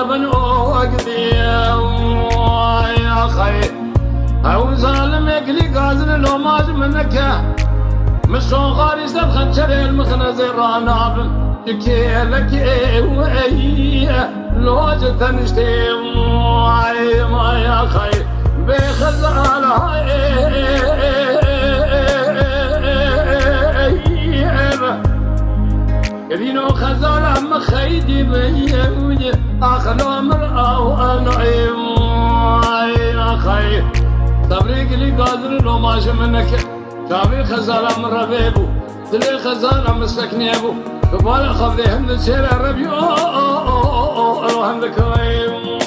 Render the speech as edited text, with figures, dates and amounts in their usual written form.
ربن وقدي يا خير او ظالم يقلي قازن لو ماج منك مسون غاري سد خنشر المخنز راناب كي لك وي لو جتنشتي ما يا خير بخزال كبينو خزالة مخيدي بيوجي أخلو مرأة وأنعيم يا خير تبريك لي قادر لو ماشي منك شافي خزالة من ربيبو دلي خزالة مسكنيبو قبال خفدي هم تسير الربيو هم ذكريم